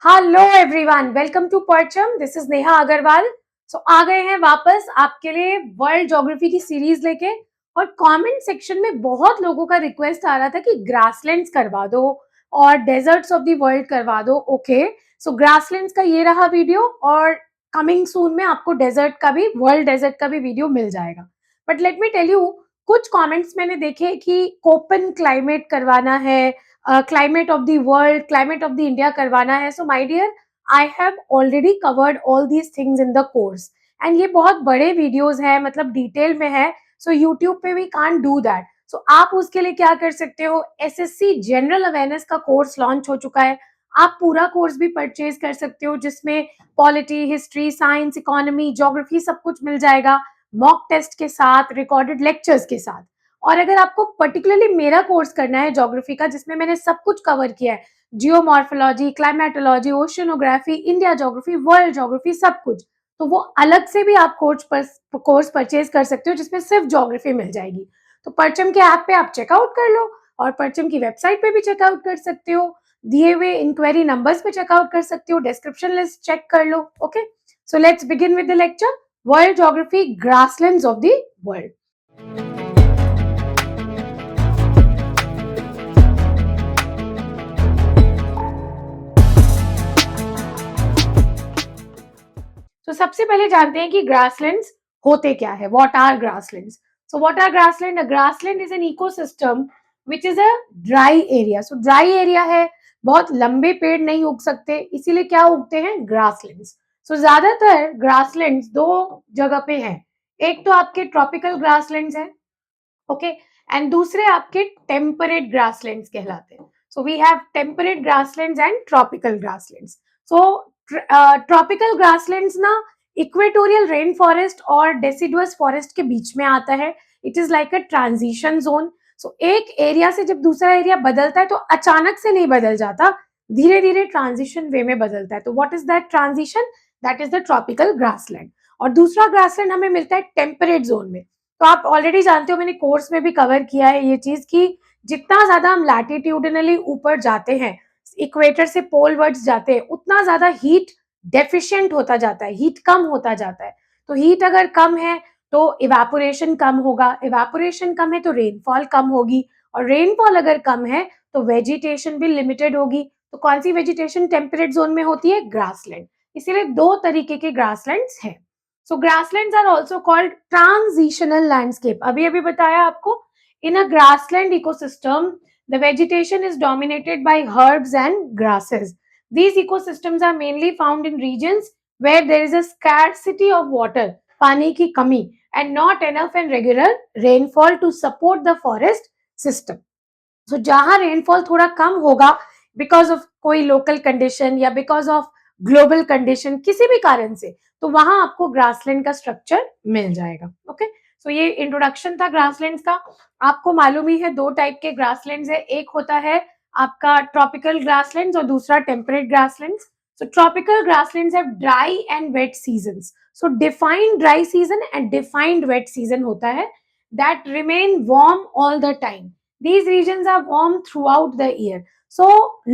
Hello everyone, welcome to Parcham. This is Neha Agarwal. आ गए हैं वापस आपके लिए वर्ल्ड ज्योग्राफी की सीरीज लेके। और कमेंट सेक्शन में बहुत लोगों का रिक्वेस्ट आ रहा था कि ग्रासलैंड्स करवा दो और डेजर्ट्स ऑफ द वर्ल्ड करवा दो। ओके, सो ग्रासलैंड्स का ये रहा वीडियो और कमिंग सून में आपको डेजर्ट का भी, वर्ल्ड डेजर्ट का भी वीडियो मिल जाएगा। But let me tell you, कुछ कमेंट्स मैंने देखे कि कोपन क्लाइमेट करवाना है, climate of the world, climate of the India करवाना है। So my dear, I have already covered all these things in the course and ये बहुत बड़े वीडियोस हैं, मतलब डिटेल में है। सो यूट्यूब पे we can't do that. So आप उसके लिए क्या कर सकते हो, एसएससी जनरल अवेयरनेस का कोर्स लॉन्च हो चुका है। आप पूरा कोर्स भी परचेज कर सकते हो जिसमें polity, history, science, economy, geography सब कुछ मिल जाएगा, मॉक टेस्ट के साथ, रिकॉर्डेड लेक्चर्स के साथ। और अगर आपको पर्टिकुलरली मेरा कोर्स करना है ज्योग्राफी का, जिसमें मैंने सब कुछ कवर किया है, geomorphology, climatology, oceanography, India geography, world geography, सब कुछ, तो वो अलग से भी आप कोर्स परचेज कर सकते हो जिसमें सिर्फ ज्योग्राफी मिल जाएगी। तो परचम के ऐप पे आप चेकआउट कर लो और परचम की वेबसाइट पे भी चेकआउट कर सकते हो, दिए हुए इंक्वायरी नंबर्स पे चेकआउट कर सकते हो, डिस्क्रिप्शन लिस्ट चेक कर लो। Okay, so let's begin with the lecture, world geography, grasslands of the world. तो सबसे पहले जानते हैं कि ग्रासलैंड्स होते क्या है। What are grasslands? So what are grassland? A grassland is an ecosystem which is a dry area. So dry area है, बहुत लंबे पेड़ नहीं उग सकते, इसीलिए क्या उगते हैं? ग्रासलैंड्स। सो ज्यादातर ग्रासलैंड्स दो जगह पे हैं। एक तो आपके ट्रॉपिकल ग्रासलैंड्स हैं, ओके, एंड दूसरे आपके टेम्परेट ग्रासलैंड्स कहलाते हैं। So we have temperate grasslands and tropical grasslands. So tropical grasslands ना इक्वेटोरियल रेन फॉरेस्ट और डेसिडुअस फॉरेस्ट के बीच में आता है। It is like a transition zone. So एक एरिया से जब दूसरा एरिया बदलता है तो अचानक से नहीं बदल जाता, धीरे धीरे ट्रांजिशन वे में बदलता है। तो what is that transition? That is the tropical grassland. और दूसरा ग्रासलैंड हमें मिलता है टेम्परेट जोन में। तो आप ऑलरेडी जानते हो, मैंने कोर्स में भी कवर किया है ये चीज कि जितना ज्यादा हम लैटिट्यूडनली ऊपर जाते हैं, इक्वेटर से पोल वर्ड्स जाते हैं, उतना ज्यादा हीट डेफिशिएंट होता जाता है, हीट कम होता जाता है। तो हीट अगर कम है तो इवापोरेशन कम होगा, इवापोरेशन कम है तो रेनफॉल कम होगी, और रेनफॉल अगर कम है तो वेजिटेशन भी लिमिटेड होगी। तो कौन सी वेजिटेशन टेम्परेट जोन में होती है? ग्रासलैंड। इसीलिए दो तरीके के ग्रासलैंड्स हैं। So grasslands are also called transitional landscape. अभी अभी बताया आपको, in a grassland ecosystem, the vegetation is dominated by herbs and grasses. These ecosystems are mainly found in regions where there is a scarcity of water, पानी की कमी, and not enough and regular rainfall to support the forest system. So जहां rainfall थोड़ा कम होगा because of कोई local condition या because of global condition, किसी भी कारण से, तो वहां आपको ग्रासलैंड का स्ट्रक्चर मिल जाएगा। ओके, सो ये इंट्रोडक्शन था ग्रासलैंड्स का। आपको मालूम ही है दो टाइप के ग्रासलैंड्स है, एक होता है आपका ट्रॉपिकल ग्रासलैंड्स और दूसरा temperate grasslands. So tropical grasslands have dry and wet seasons. So defined dry season and defined wet season होता है, that remain warm all the time. These regions are warm throughout the year. So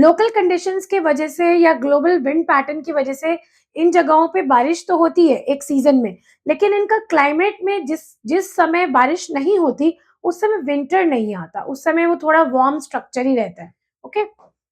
local conditions के वजह से या global wind pattern की वजह से इन जगहों पे बारिश तो होती है एक सीजन में, लेकिन इनका क्लाइमेट में जिस जिस समय बारिश नहीं होती उस समय विंटर नहीं आता, उस समय वो थोड़ा वार्म स्ट्रक्चर ही रहता है। ओके,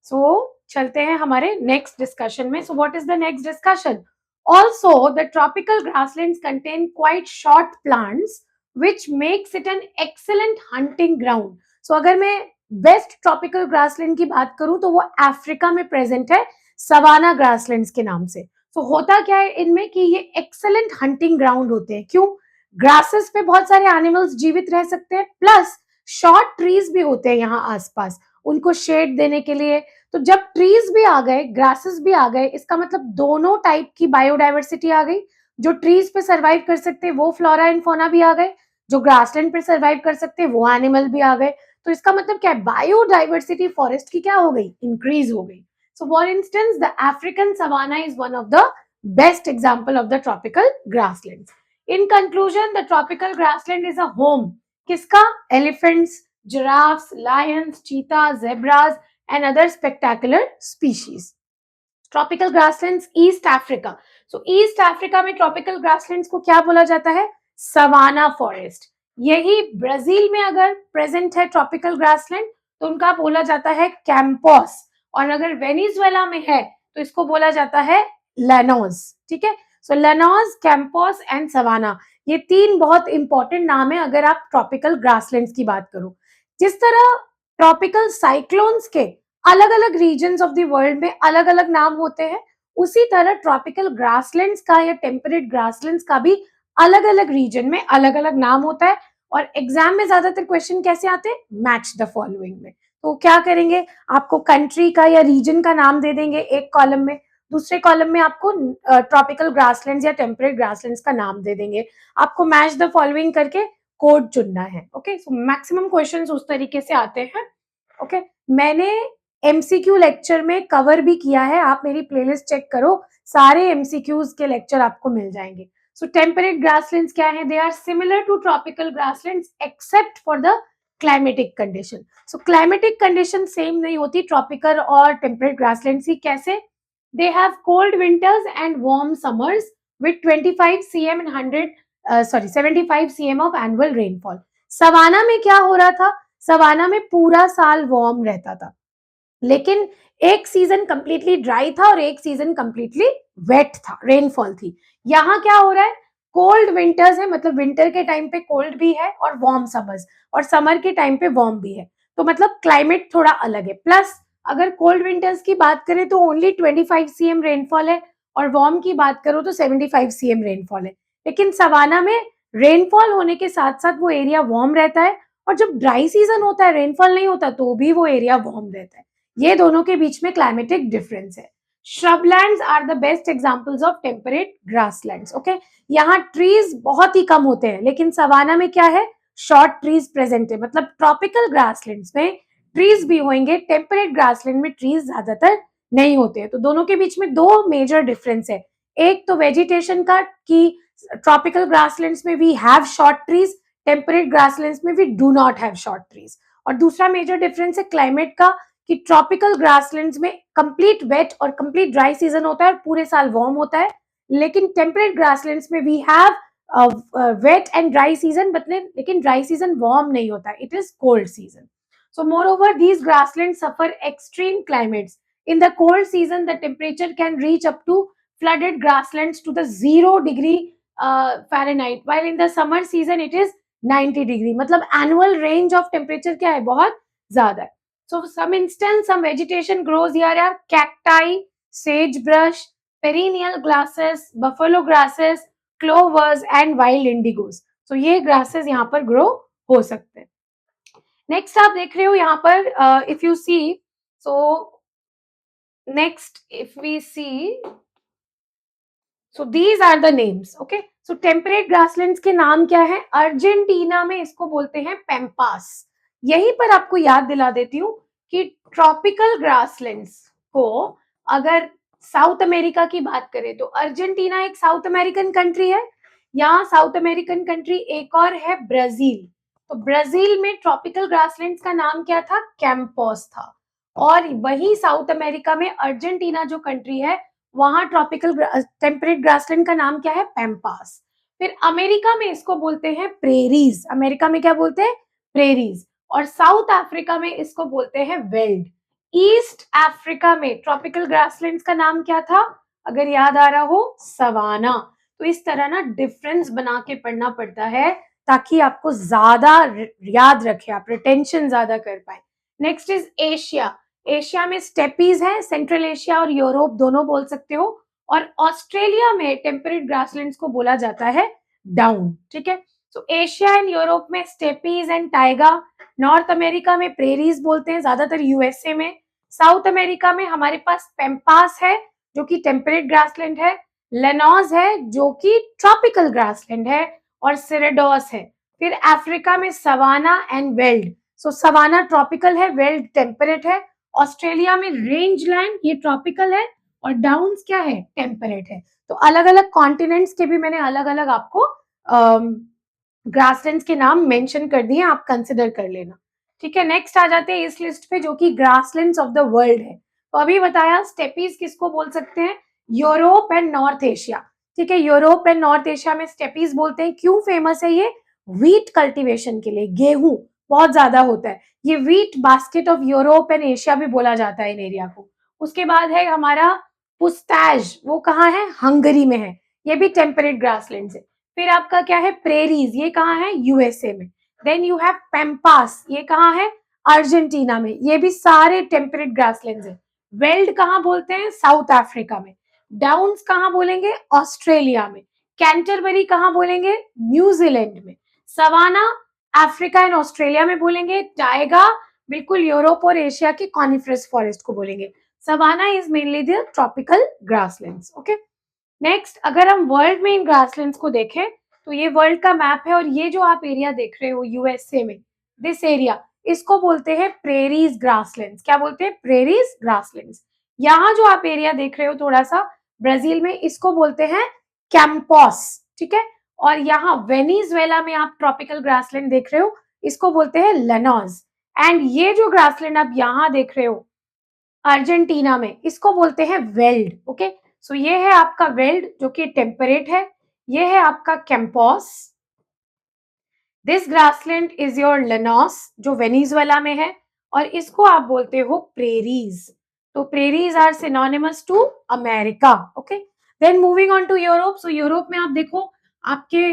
सो चलते हैं हमारे नेक्स्ट डिस्कशन में। So what is the next discussion? Also, the tropical grasslands contain quite short plants, which makes it an excellent hunting ground. सो अगर मैं बेस्ट ट्रॉपिकल ग्रासलैंड की बात करूं तो वो अफ्रीका में प्रेजेंट है, सवाना ग्रासलैंड्स के नाम से। सो होता क्या है इनमें कि ये एक्सेलेंट हंटिंग ग्राउंड होते हैं। क्यों? ग्रासेस पे बहुत सारे एनिमल्स जीवित रह सकते हैं, प्लस शॉर्ट ट्रीज भी होते हैं यहाँ आसपास उनको शेड देने के लिए। तो जब ट्रीज भी आ गए, ग्रासेस भी आ गए, इसका मतलब दोनों टाइप की बायोडाइवर्सिटी आ गई। जो ट्रीज पे सर्वाइव कर सकते हैं वो फ्लोरा एंड फौना भी आ गए, जो ग्रासलैंड पे सर्वाइव कर सकते हैं वो एनिमल भी आ गए। तो इसका मतलब क्या है? बायोडाइवर्सिटी फॉरेस्ट की क्या हो गई? इंक्रीज हो गई। So for instance the African savanna is one of the best example of the tropical grasslands. In conclusion, the tropical grassland is a home किसका? Elephants, giraffes, lions, cheetah, zebras and other spectacular species. Tropical grasslands East Africa, so East Africa में tropical grasslands को क्या बोला जाता है? Savanna forest. यही Brazil में अगर प्रेजेंट है ट्रॉपिकल ग्रासलैंड तो उनका बोला जाता है कैंपस, और अगर वेनेजुएला में है तो इसको बोला जाता है लैनोज। ठीक है, सो लैनोज, कैंपस एंड सवाना, ये तीन बहुत इंपॉर्टेंट नाम है अगर आप ट्रॉपिकल ग्रासलैंड्स की बात करो। जिस तरह ट्रॉपिकल साइक्लोन्स के अलग अलग रीजन्स ऑफ द वर्ल्ड में अलग अलग नाम होते हैं, उसी तरह ट्रॉपिकल ग्रासलैंड्स का या टेम्परेट ग्रासलैंड्स का भी अलग अलग रीजन में अलग अलग नाम होता है। और एग्जाम में ज्यादातर क्वेश्चन कैसे आते हैं? मैच द फॉलोइंग में। तो क्या करेंगे, आपको कंट्री का या रीजन का नाम दे देंगे एक कॉलम में, दूसरे कॉलम में आपको ट्रॉपिकल ग्रासलैंड्स या टेम्परेट ग्रासलैंड्स का नाम दे देंगे। आपको मैच द फॉलोइंग करके कोड चुनना है। ओके, सो मैक्सिमम क्वेश्चंस उस तरीके से आते हैं। ओके, मैंने एमसीक्यू लेक्चर में कवर भी किया है, आप मेरी प्लेलिस्ट चेक करो, सारे एमसीक्यूज के लेक्चर आपको मिल जाएंगे। सो टेम्परेट ग्रासलैंड्स क्या है? They are similar to tropical grasslands except for the climatic condition. So climatic condition same नहीं होती ट्रॉपिकल और टेम्परेट ग्रासलैंड्स की। कैसे? They have cold winters and warm summers with 25 cm and 75 cm of annual rainfall. Savanna में क्या हो रहा था? सवाना में पूरा साल वार्म रहता था, लेकिन एक सीजन कंप्लीटली ड्राई था और एक सीजन कंप्लीटली वेट था, रेनफॉल थी। यहाँ क्या हो रहा है? कोल्ड विंटर्स है, मतलब विंटर के टाइम पे कोल्ड भी है, और वार्म समर्स, और समर के टाइम पे वार्म भी है। तो मतलब क्लाइमेट थोड़ा अलग है। प्लस अगर कोल्ड विंटर्स की बात करें तो ओनली 25 cm रेनफॉल है, और वार्म की बात करो तो 75 cm रेनफॉल है। लेकिन सवाना में रेनफॉल होने के साथ साथ वो एरिया वार्म रहता है, और जब ड्राई सीजन होता है, रेनफॉल नहीं होता, तो भी वो एरिया वार्म रहता है। ये दोनों के बीच में क्लाइमेटिक डिफरेंस है। Shrublands are the best examples of temperate grasslands. Okay, यहाँ ट्रीज बहुत ही कम होते हैं, लेकिन सवाना में क्या है? शॉर्ट ट्रीज प्रेजेंट है। मतलब ट्रॉपिकल ग्रासलैंड्स में ट्रीज भी होंगे, टेम्परेट ग्रासलैंड में ट्रीज ज्यादातर नहीं होते हैं। तो दोनों के बीच में दो मेजर डिफरेंस है। एक तो वेजिटेशन का, कि ट्रॉपिकल ग्रासलैंड्स में we have short trees, temperate grasslands में we do not have short trees. और दूसरा मेजर डिफरेंस है क्लाइमेट का, कि ट्रॉपिकल ग्रासलैंड्स में कंप्लीट वेट और कंप्लीट ड्राई सीजन होता है और पूरे साल वार्म होता है, लेकिन टेम्परेट ग्रासलैंड्स में we have wet and dry season, लेकिन ड्राई सीजन वार्म नहीं होता है, it is cold season. So moreover, these grasslands suffer extreme climates. In the cold season, the temperature can reach up to flooded grasslands to the 0 degree Fahrenheit, while in the summer season it is 90 degree. मतलब annual range of temperature क्या है? बहुत ज्यादा है। So some instance, some vegetation grows here are cacti, sagebrush, perennial grasses, buffalo grasses, clovers and wild indigos. So ये grasses यहाँ पर grow हो सकते हैं। नेक्स्ट आप देख रहे हो यहाँ पर, if you see, so next if we see, so these are the names. Okay, so temperate grasslands के नाम क्या है? अर्जेंटीना में इसको बोलते हैं पेम्पास। यहीं पर आपको याद दिला देती हूँ कि ट्रॉपिकल ग्रासलैंड्स को अगर साउथ अमेरिका की बात करें तो अर्जेंटीना एक साउथ अमेरिकन कंट्री है। यहाँ साउथ अमेरिकन कंट्री एक और है ब्राजील। तो ब्राजील में ट्रॉपिकल ग्रासलैंड्स का नाम क्या था? कैंपस था। और वही साउथ अमेरिका में अर्जेंटीना जो कंट्री है, वहां ट्रॉपिकल टेम्परेट ग्रासलैंड का नाम क्या है? पेम्पास। फिर अमेरिका में इसको बोलते हैं प्रेरीज। अमेरिका में क्या बोलते हैं? प्रेरीज। और साउथ अफ्रीका में इसको बोलते हैं वेल्ड। ईस्ट अफ्रीका में ट्रॉपिकल ग्रासलैंड्स का नाम क्या था? अगर याद आ रहा हो, सवाना। तो इस तरह ना डिफरेंस बना के पढ़ना पड़ता है ताकि आपको ज्यादा याद रखे, आप रिटेंशन ज्यादा कर पाए। Next is Asia. एशिया में स्टेपीज है, सेंट्रल एशिया और यूरोप दोनों बोल सकते हो। और ऑस्ट्रेलिया में टेम्परेट ग्रासलैंड्स को बोला जाता है डाउन। ठीक है, तो एशिया एंड यूरोप में steppes and taiga. North America में प्रेरीज बोलते हैं ज्यादातर, यूएसए में। साउथ अमेरिका में हमारे पास पेम्पास है जो कि टेम्परेट ग्रासलैंड है, लेनोज है जो कि ट्रॉपिकल ग्रासलैंड है, और सिरेडोस है। फिर अफ्रीका में savanna and veld. So savanna tropical है, वेल्ड टेम्परेट है। ऑस्ट्रेलिया में रेंजलैंड, ये ट्रॉपिकल है, और डाउन्स क्या है? टेम्परेट है। तो अलग अलग कॉन्टिनेंट्स के भी मैंने अलग अलग आपको ग्रासलैंड्स के नाम मेंशन कर दिए, आप कंसिडर कर लेना। ठीक है, नेक्स्ट आ जाते हैं इस लिस्ट पे जो कि ग्रासलैंड्स ऑफ द वर्ल्ड है। तो अभी बताया स्टेपीज किसको बोल सकते हैं, यूरोप एंड नॉर्थ एशिया, ठीक है। यूरोप एंड नॉर्थ एशिया में स्टेपीज बोलते हैं। क्यों फेमस है ये, व्हीट कल्टीवेशन के लिए, गेहूं बहुत ज्यादा होता है, ये wheat basket of Europe and Asia भी बोला जाता है इन एरिया को। उसके बाद है हमारा पुस्ताज, वो कहाँ है, हंगरी में है, ये भी टेम्परेट ग्रासलैंड है। फिर आपका क्या है, प्रेरीज, ये कहाँ है, यूएसए में। देन यू हैव पेम्पास, ये कहाँ है, अर्जेंटीना में, ये भी सारे टेम्परेट ग्रासलैंड है। वेल्ड कहाँ बोलते हैं, साउथ अफ्रीका में। डाउन्स कहाँ बोलेंगे, ऑस्ट्रेलिया में। कैंटरबरी कहाँ बोलेंगे, न्यूजीलैंड में। सवाना अफ्रीका एंड ऑस्ट्रेलिया में बोलेंगे। टाइगा बिल्कुल यूरोप और एशिया के कॉनिफरस फॉरेस्ट को बोलेंगे। Savanna is mainly the tropical grasslands. Okay, next अगर हम वर्ल्ड में इन ग्रासलैंड्स को देखें तो ये वर्ल्ड का मैप है, और ये जो आप एरिया देख रहे हो यूएसए में, दिस एरिया, इसको बोलते हैं प्रेरीज ग्रासलैंड्स। क्या बोलते हैं, प्रेरीज ग्रासलैंड्स। यहाँ जो आप एरिया देख रहे हो थोड़ा सा ब्राजील में, इसको बोलते हैं कैंपॉस, ठीक है। और यहाँ वेनेजुएला में आप ट्रॉपिकल ग्रासलैंड देख रहे हो, इसको बोलते हैं लनोज। एंड ये जो ग्रासलैंड आप यहाँ देख रहे हो अर्जेंटीना में, इसको बोलते हैं वेल्ड। ओके, सो ये है आपका वेल्ड जो कि टेम्परेट है, ये है आपका कैंपॉस। दिस ग्रासलैंड इज योर लनोस जो वेनेजुएला में है, और इसको आप बोलते हो प्रेरीज। तो prairies are synonymous to America. Okay, then moving on to Europe. So Europe में आप देखो, आपके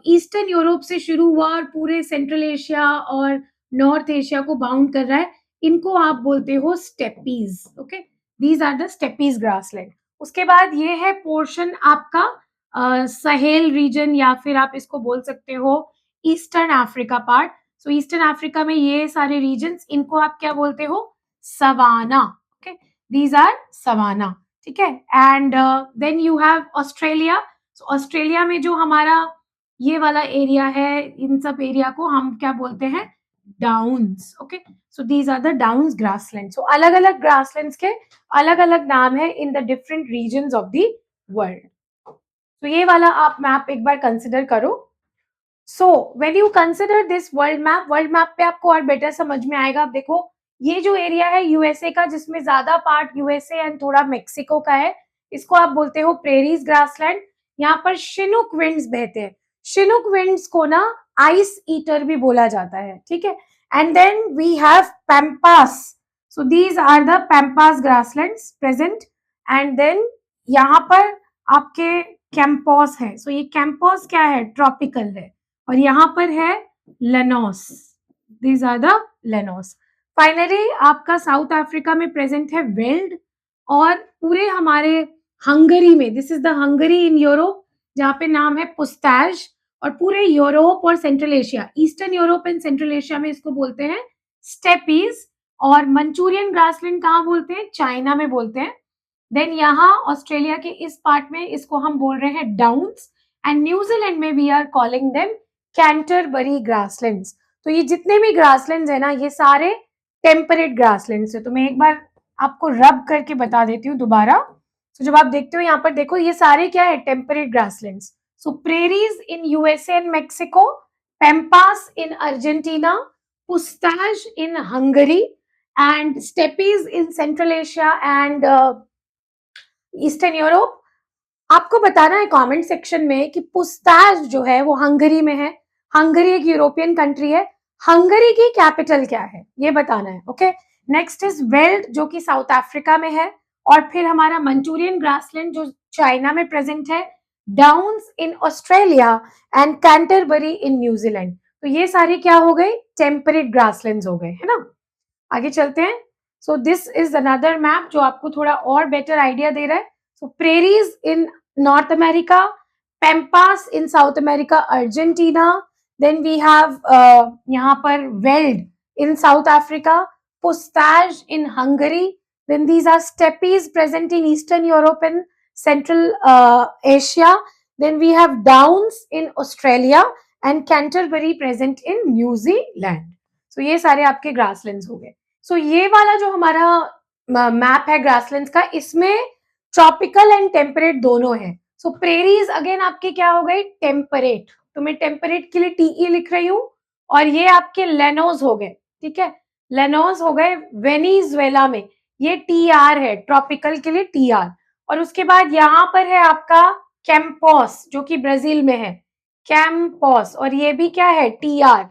ईस्टर्न यूरोप से शुरू हुआ और पूरे सेंट्रल एशिया और नॉर्थ एशिया को बाउंड कर रहा है, इनको आप बोलते हो steppes. Okay, these are the steppes grassland. उसके बाद ये है पोर्शन आपका सहेल रीजन, या फिर आप इसको बोल सकते हो eastern Africa part. So eastern Africa में ये सारे रीजन्स, इनको आप क्या बोलते हो, savanna. Okay, these are savanna, ठीक है। And then you have Australia. So Australia में जो हमारा ये वाला एरिया है, इन सब एरिया को हम क्या बोलते हैं, downs. Okay, so these are the downs grassland. So अलग अलग ग्रासलैंड्स के अलग अलग नाम है in the different regions of the world. तो ये वाला आप मैप एक बार कंसिडर करो। So when you consider this world map पे आपको और बेटर समझ में आएगा। आप देखो, ये जो एरिया है यूएसए का, जिसमें ज्यादा पार्ट यूएसए एंड थोड़ा मेक्सिको का है, इसको आप बोलते हो प्रेरीज ग्रासलैंड। यहाँ पर शिनुक विंड्स बहते हैं, शिनुक विंड्स को ना आइस ईटर भी बोला जाता है, ठीक है। And then we have pampas. So these are the pampas grasslands present. And then यहाँ पर आपके कैंपॉस है। सो ये कैंपॉस क्या है, ट्रॉपिकल है। और यहाँ पर है लेनोस, दीज आर द लेनोस। फाइनली आपका साउथ अफ्रीका में प्रेजेंट है वेल्ड, और पूरे हमारे हंगरी में, this is the Hungary in Europe, जहाँ पे नाम है पुस्ताज। और पूरे यूरोप और central Asia, eastern Europe and Central Asia में इसको बोलते हैं स्टेपीज। और मंचूरियन ग्रासलैंड कहाँ बोलते हैं, चाइना में बोलते हैं। देन यहाँ ऑस्ट्रेलिया के इस पार्ट में इसको हम बोल रहे हैं डाउन्स। एंड न्यूजीलैंड में we are calling them Canterbury grasslands. तो ये जितने भी ग्रासलैंड्स है ना, ये सारे टेम्परेट ग्रासलैंड्स है। तो मैं एक बार आपको रब करके बता देती हूँ दोबारा। तो जब आप देखते हो यहाँ पर देखो, ये सारे क्या है, temperate grasslands. So prairies in USA and Mexico, pampas in Argentina, pusztas in Hungary, and steppes in central Asia and eastern Europe. आपको बताना है कमेंट सेक्शन में कि पुस्ताज जो है वो हंगरी में है। हंगरी एक यूरोपियन कंट्री है। हंगरी की कैपिटल क्या है, ये बताना है। ओके, नेक्स्ट इज वेल्ड जो कि साउथ अफ्रीका में है। और फिर हमारा मंचूरियन ग्रासलैंड जो चाइना में प्रेजेंट है, downs in Australia and Canterbury in New Zealand. तो ये सारे क्या हो गए, टेम्परेट ग्रासलैंड्स हो गए, है ना। आगे चलते हैं। So this is another map जो आपको थोड़ा और बेटर आइडिया दे रहा है। So prairies in North America, pampas in South America, Argentina. Then we have यहाँ पर veld in South Africa, puszta in Hungary. Then these are steppes present in Eastern Europe and Central Asia. Then we have downs in Australia and Canterbury present in New Zealand. So ये सारे आपके grasslands हो गए। सो ये वाला जो हमारा map है ग्रासलैंड्स का, इसमें ट्रॉपिकल एंड टेम्परेट दोनों है। सो प्रेरीज अगेन आपके क्या हो गए, टेम्परेट। तो मैं टेम्परेट के लिए टीई लिख रही हूँ। और ये आपके लेनोज हो गए, ठीक है, लेनोज हो गए वेनेजुएला में। ये TR है, ट्रॉपिकल के लिए TR। और उसके बाद यहाँ पर है आपका कैंपोस जो कि ब्राजील में है, कैंपोस, और ये भी क्या है, TR,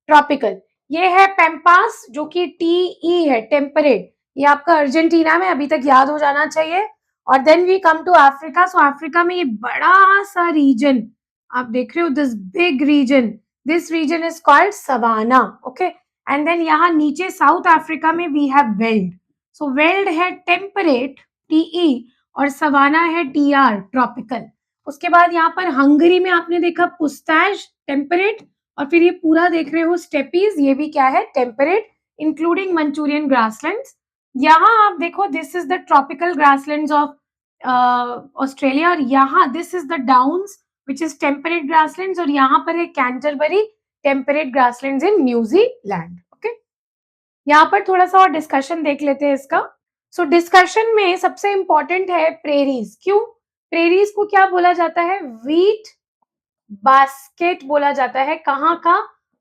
ट्रॉपिकल। ये है पेम्पास जो कि TE है, टेम्परेट, ये आपका अर्जेंटीना में, अभी तक याद हो जाना चाहिए। और then we come to Africa. So Africa में ये बड़ा सा रीजन आप देख रहे हो, this big region, this region is called savanna, okay. And then यहाँ नीचे साउथ अफ्रीका में we have veld. So veld है टेम्परेट, TE, और सवाना है TR, ट्रॉपिकल। उसके बाद यहाँ पर हंगरी में आपने देखा पुस्ताज, टेम्परेट, और फिर ये पूरा देख रहे हो स्टेपीज, ये भी क्या है, टेम्परेट, इंक्लूडिंग मंचूरियन ग्रासलैंड्स। यहाँ आप देखो, this is the tropical grasslands of Australia, और यहाँ this is the downs which is temperate grasslands, और यहाँ पर है Canterbury, temperate grasslands in New Zealand, okay. यहाँ पर थोड़ा सा और डिस्कशन देख लेते हैं इसका। सो डिस्कशन में सबसे इंपॉर्टेंट है प्रेरीज। क्यों? प्रेरीज को क्या बोला जाता है, व्हीट बास्केट बोला जाता है। कहाँ का?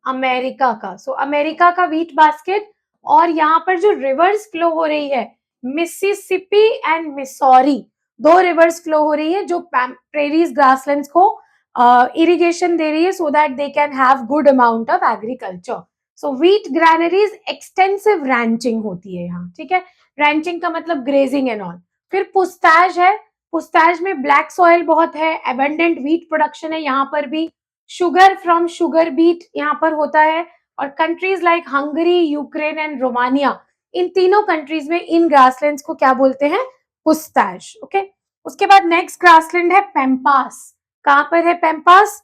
अमेरिका का। सो अमेरिका का व्हीट बास्केट। और यहाँ पर जो रिवर्स फ्लो हो रही है, मिसिसिपी एंड मिसौरी, दो रिवर्स फ्लो हो रही है जो प्रेरीज ग्रासलैंड्स को इरिगेशन दे रही है, so that they can have good amount of agriculture. So wheat granaries, extensive ranching होती है यहाँ, ठीक है। रैंचिंग का मतलब ग्रेजिंग एंड ऑल। फिर पुस्ताज है, पुस्ताज में ब्लैक सॉइल बहुत है, एबंडेंट व्हीट प्रोडक्शन है यहाँ पर भी, शुगर फ्रॉम शुगर बीट यहाँ पर होता है। और countries like Hungary, Ukraine and Romania, इन तीनों कंट्रीज में इन ग्रासलैंड्स को क्या बोलते हैं, पुस्ताज, ओके। उसके बाद नेक्स्ट ग्रासलैंड है पेम्पास। कहां पर है पेम्पास,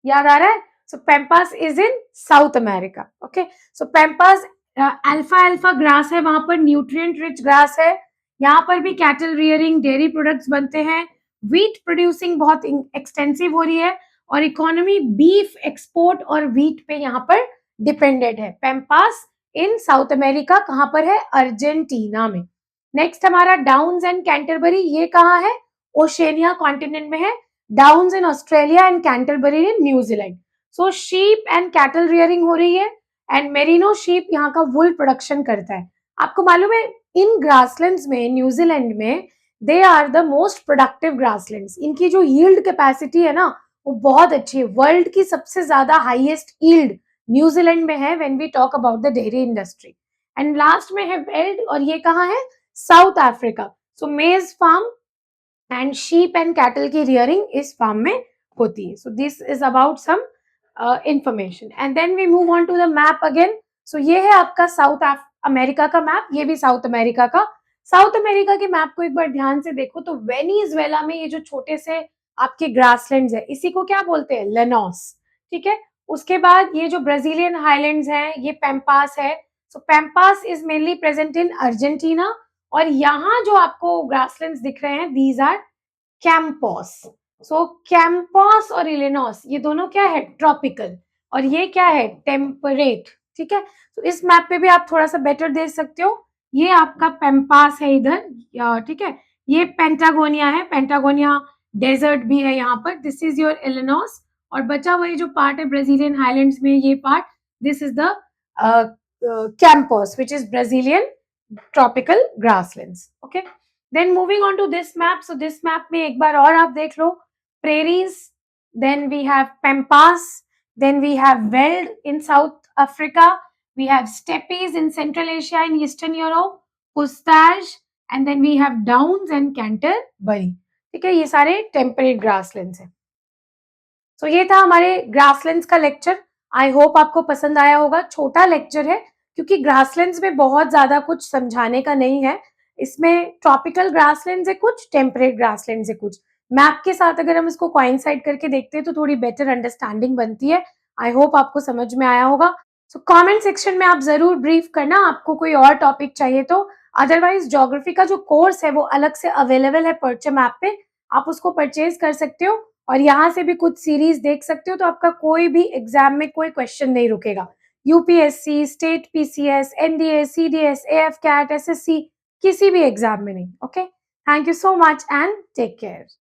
याद आ रहा है? So pampas is in South America, okay. So pampas अल्फा अल्फा ग्रास है, वहां पर न्यूट्रिएंट रिच ग्रास है। यहाँ पर भी कैटल रियरिंग, डेयरी प्रोडक्ट्स बनते हैं, व्हीट प्रोड्यूसिंग बहुत एक्सटेंसिव हो रही है, और इकोनॉमी बीफ एक्सपोर्ट और व्हीट पे यहाँ पर डिपेंडेड है। पेम्पास इन साउथ अमेरिका, कहाँ पर है, अर्जेंटीना में। नेक्स्ट हमारा डाउन्स एंड कैंटरबरी, ये कहाँ है, ओशेनिया कॉन्टिनेंट में है। Downs in Australia and Canterbury in New Zealand. So sheep and cattle rearing हो रही है, एंड मेरिनो शीप यहाँ का वुल प्रोडक्शन करता है। आपको मालूम है इन ग्रासलैंड्स में, न्यूजीलैंड में, they are the most productive grasslands. इनकी जो यील्ड कैपेसिटी है ना, वो बहुत अच्छी है। वर्ल्ड की सबसे ज्यादा हाईएस्ट यील्ड न्यूजीलैंड में है when we talk about the dairy industry. And last में है वेल्ड, और ये कहाँ है, south Africa. So maize farm and sheep and cattle की रियरिंग इस फार्म में होती है। So this is about some information, and then we move on to the map again. So ये है आपका साउथ अमेरिका का मैप, ये भी साउथ अमेरिका का। साउथ अमेरिका के मैप को एक बार ध्यान से देखो तो वेनेजुएला में ये जो छोटे से आपके ग्रासलैंड्स है, इसी को क्या बोलते हैं, लेनोस, ठीक है। उसके बाद ये जो ब्राजीलियन हाईलैंड्स हैं, ये पेम्पास है। So pampas is mainly present in Argentina, और यहाँ जो आपको ग्रासलैंड्स दिख रहे हैं, these are campos. So campos और इलिनॉस, ये दोनों क्या है, ट्रॉपिकल, और ये क्या है, टेम्परेट, ठीक है। तो इस मैप पे भी आप थोड़ा सा बेटर देख सकते हो। ये आपका पेम्पास है इधर, ठीक है। ये पेंटागोनिया है, पेंटागोनिया डेजर्ट भी है यहाँ पर, दिस इज योर इलिनॉस। और बचा हुआ जो पार्ट है ब्राजीलियन हाईलैंड्स में, ये part, this is the campos which is Brazilian tropical grasslands, okay. Then moving on to this map, so this map में एक बार और आप देख लो, prairies, then we have pampas, then we have veld in South Africa, we have steppes in Central Asia and Eastern Europe, pustage, and then we have downs and Canterbury, ठीक है। ये सारे temperate grasslands हैं। सो ये था हमारे grasslands का lecture. I hope आपको पसंद आया होगा। छोटा लेक्चर है क्योंकि ग्रासलैंड्स में बहुत ज्यादा कुछ समझाने का नहीं है। इसमें ट्रॉपिकल ग्रासलैंड्स है कुछ, टेम्परेट ग्रासलैंड्स है कुछ। मैप के साथ अगर हम इसको कोइंसाइड करके देखते हैं तो थोड़ी बेटर अंडरस्टैंडिंग बनती है। आई होप आपको समझ में आया होगा। सो कमेंट सेक्शन में आप जरूर ब्रीफ करना आपको कोई और टॉपिक चाहिए तो। अदरवाइज ज्योग्राफी का जो कोर्स है वो अलग से अवेलेबल है पर्चम ऐप पे, आप उसको परचेज कर सकते हो और यहाँ से भी कुछ सीरीज देख सकते हो, तो आपका कोई भी एग्जाम में कोई क्वेश्चन नहीं रुकेगा। UPSC, state PCS, NDA, CDS, AFCAT, SSC, किसी भी एग्जाम में नहीं। Okay, thank you so much and take care.